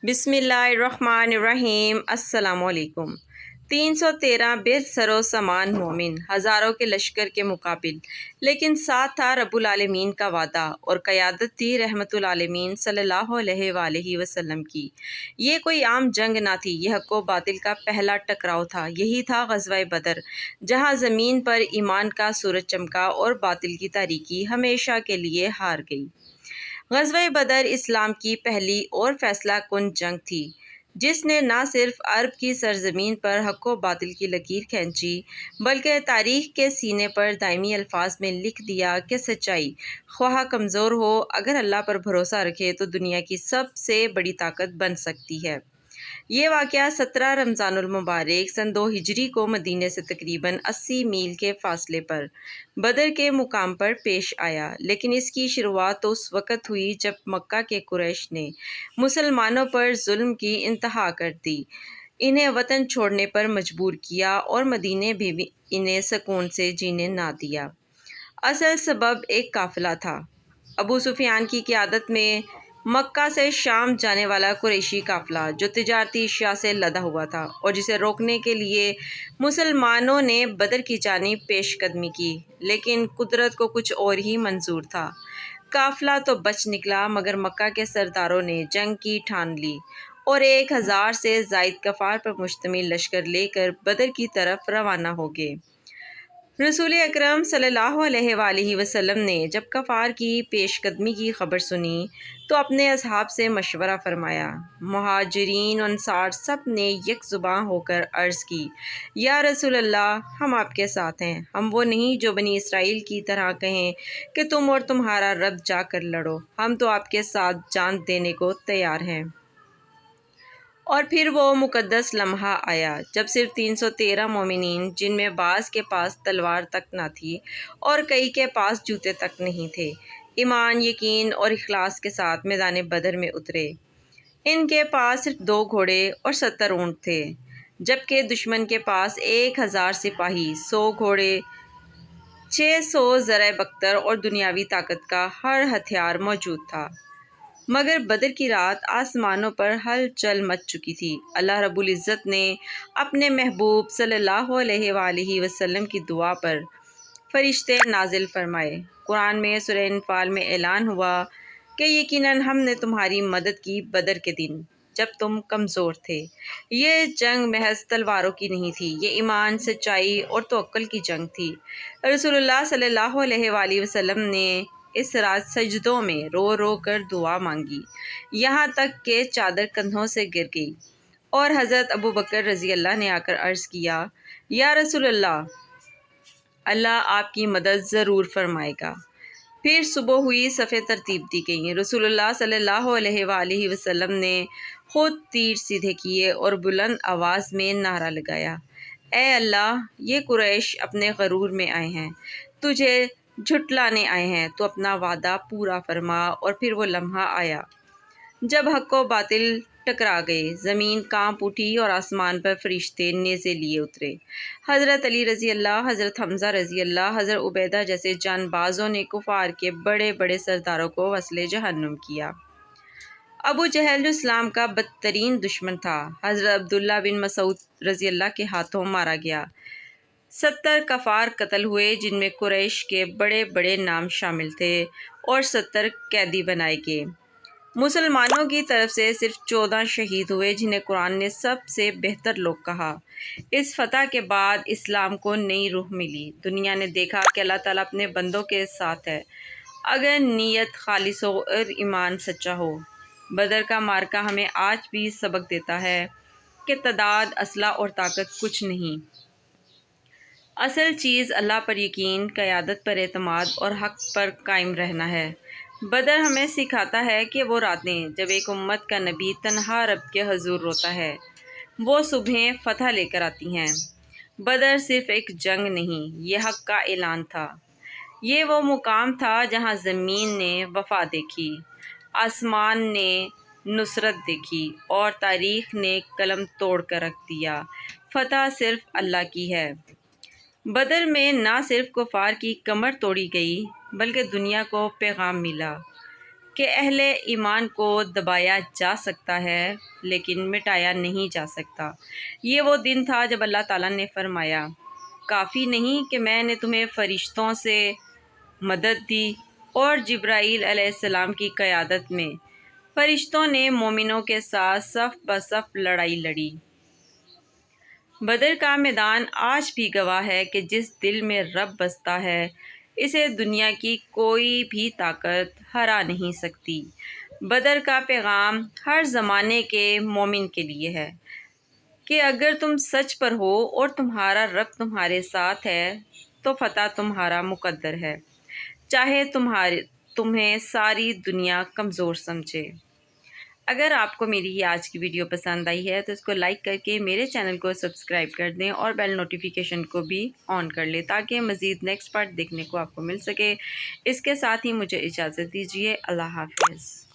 بسم اللہ الرحمن الرحیم۔ السلام علیکم۔ 313 بے سر و سامان مومن، ہزاروں کے لشکر کے مقابل، لیکن ساتھ تھا رب العالمین کا وعدہ اور قیادت تھی رحمت العالمین صلی اللہ علیہ وآلہ وسلم کی۔ یہ کوئی عام جنگ نہ تھی، یہ حق و باطل کا پہلا ٹکراؤ تھا۔ یہی تھا غزوہ بدر، جہاں زمین پر ایمان کا سورج چمکا اور باطل کی تاریکی ہمیشہ کے لیے ہار گئی۔ غزوہ بدر اسلام کی پہلی اور فیصلہ کن جنگ تھی، جس نے نہ صرف عرب کی سرزمین پر حق و باطل کی لکیر کھینچی، بلکہ تاریخ کے سینے پر دائمی الفاظ میں لکھ دیا کہ سچائی خواہ کمزور ہو، اگر اللہ پر بھروسہ رکھے تو دنیا کی سب سے بڑی طاقت بن سکتی ہے۔ یہ واقعہ 17 رمضان المبارک سن 2 ہجری کو مدینے سے تقریباً 80 میل کے فاصلے پر بدر کے مقام پر پیش آیا، لیکن اس کی شروعات تو اس وقت ہوئی جب مکہ کے قریش نے مسلمانوں پر ظلم کی انتہا کر دی، انہیں وطن چھوڑنے پر مجبور کیا اور مدینے بھی انہیں سکون سے جینے نہ دیا۔ اصل سبب ایک قافلہ تھا، ابو سفیان کی قیادت میں مکہ سے شام جانے والا قریشی قافلہ، جو تجارتی اشیاء سے لدا ہوا تھا، اور جسے روکنے کے لیے مسلمانوں نے بدر کی جانب پیش قدمی کی، لیکن قدرت کو کچھ اور ہی منظور تھا۔ قافلہ تو بچ نکلا، مگر مکہ کے سرداروں نے جنگ کی ٹھان لی اور 1000 سے زائد کفار پر مشتمل لشکر لے کر بدر کی طرف روانہ ہو گئے۔ رسول اکرم صلی اللہ علیہ وآلہ وسلم نے جب کفار کی پیش قدمی کی خبر سنی تو اپنے اصحاب سے مشورہ فرمایا۔ مہاجرین و انصار سب نے یک زباں ہو کر عرض کی، یا رسول اللہ، ہم آپ کے ساتھ ہیں۔ ہم وہ نہیں جو بنی اسرائیل کی طرح کہیں کہ تم اور تمہارا رب جا کر لڑو، ہم تو آپ کے ساتھ جان دینے کو تیار ہیں۔ اور پھر وہ مقدس لمحہ آیا جب صرف 313 مومنین، جن میں بعض کے پاس تلوار تک نہ تھی اور کئی کے پاس جوتے تک نہیں تھے، ایمان، یقین اور اخلاص کے ساتھ میدان بدر میں اترے۔ ان کے پاس صرف 2 گھوڑے اور 70 اونٹ تھے، جبکہ دشمن کے پاس 1000 سپاہی، 100 گھوڑے، 600 زرہ بختر اور دنیاوی طاقت کا ہر ہتھیار موجود تھا۔ مگر بدر کی رات آسمانوں پر ہلچل مچ چکی تھی۔ اللہ رب العزت نے اپنے محبوب صلی اللہ علیہ وآلہ وسلم کی دعا پر فرشتے نازل فرمائے۔ قرآن میں سورہ انفال میں اعلان ہوا کہ یقیناً ہم نے تمہاری مدد کی بدر کے دن جب تم کمزور تھے۔ یہ جنگ محض تلواروں کی نہیں تھی، یہ ایمان، سچائی اور توکل کی جنگ تھی۔ رسول اللہ صلی اللہ علیہ وآلہ وسلم نے اس رات سجدوں میں رو رو کر دعا مانگی، یہاں تک کہ چادر کندھوں سے گر گئی، اور حضرت ابو بکر رضی اللہ نے آ کر عرض کیا، یا رسول اللہ، اللہ آپ کی مدد ضرور فرمائے گا۔ پھر صبح ہوئی، صفیں ترتیب دی گئیں، رسول اللہ صلی اللہ علیہ وآلہ وسلم نے خود تیر سیدھے کیے اور بلند آواز میں نعرہ لگایا، اے اللہ، یہ قریش اپنے غرور میں آئے ہیں، تجھے جھٹلانے آئے ہیں، تو اپنا وعدہ پورا فرما۔ اور پھر وہ لمحہ آیا جب حق و باطل ٹکرا گئے، زمین کانپ اٹھی اور آسمان پر فرشتے نیزے لیے اترے۔ حضرت علی رضی اللہ، حضرت حمزہ رضی اللہ، حضرت عبیدہ جیسے جان بازوں نے کفار کے بڑے بڑے سرداروں کو وصل جہنم کیا۔ ابو جہل جو اسلام کا بدترین دشمن تھا، حضرت عبداللہ بن مسعود رضی اللہ کے ہاتھوں مارا گیا۔ 70 کفار قتل ہوئے، جن میں قریش کے بڑے بڑے نام شامل تھے، اور 70 قیدی بنائے گئے۔ مسلمانوں کی طرف سے صرف 14 شہید ہوئے، جنہیں قرآن نے سب سے بہتر لوگ کہا۔ اس فتح کے بعد اسلام کو نئی روح ملی۔ دنیا نے دیکھا کہ اللہ تعالیٰ اپنے بندوں کے ساتھ ہے، اگر نیت خالص ہو اور ایمان سچا ہو۔ بدر کا معرکہ ہمیں آج بھی سبق دیتا ہے کہ تعداد، اسلحہ اور طاقت کچھ نہیں، اصل چیز اللہ پر یقین، قیادت پر اعتماد اور حق پر قائم رہنا ہے۔ بدر ہمیں سکھاتا ہے کہ وہ راتیں جب ایک امت کا نبی تنہا رب کے حضور روتا ہے، وہ صبحیں فتح لے کر آتی ہیں۔ بدر صرف ایک جنگ نہیں، یہ حق کا اعلان تھا۔ یہ وہ مقام تھا جہاں زمین نے وفا دیکھی، آسمان نے نصرت دیکھی، اور تاریخ نے قلم توڑ کر رکھ دیا، فتح صرف اللہ کی ہے۔ بدر میں نہ صرف کفار کی کمر توڑی گئی، بلکہ دنیا کو پیغام ملا کہ اہل ایمان کو دبایا جا سکتا ہے لیکن مٹایا نہیں جا سکتا۔ یہ وہ دن تھا جب اللہ تعالیٰ نے فرمایا، کافی نہیں کہ میں نے تمہیں فرشتوں سے مدد دی اور جبرائیل علیہ السلام کی قیادت میں فرشتوں نے مومنوں کے ساتھ صف بصف لڑائی لڑی۔ بدر کا میدان آج بھی گواہ ہے کہ جس دل میں رب بستا ہے اسے دنیا کی کوئی بھی طاقت ہرا نہیں سکتی۔ بدر کا پیغام ہر زمانے کے مومن کے لیے ہے کہ اگر تم سچ پر ہو اور تمہارا رب تمہارے ساتھ ہے تو فتح تمہارا مقدر ہے، چاہے تمہیں ساری دنیا کمزور سمجھے۔ اگر آپ کو میری یہ آج کی ویڈیو پسند آئی ہے تو اس کو لائک کر کے میرے چینل کو سبسکرائب کر دیں اور بیل نوٹیفیکیشن کو بھی آن کر لیں تاکہ مزید نیکسٹ پارٹ دیکھنے کو آپ کو مل سکے۔ اس کے ساتھ ہی مجھے اجازت دیجیے۔ اللہ حافظ۔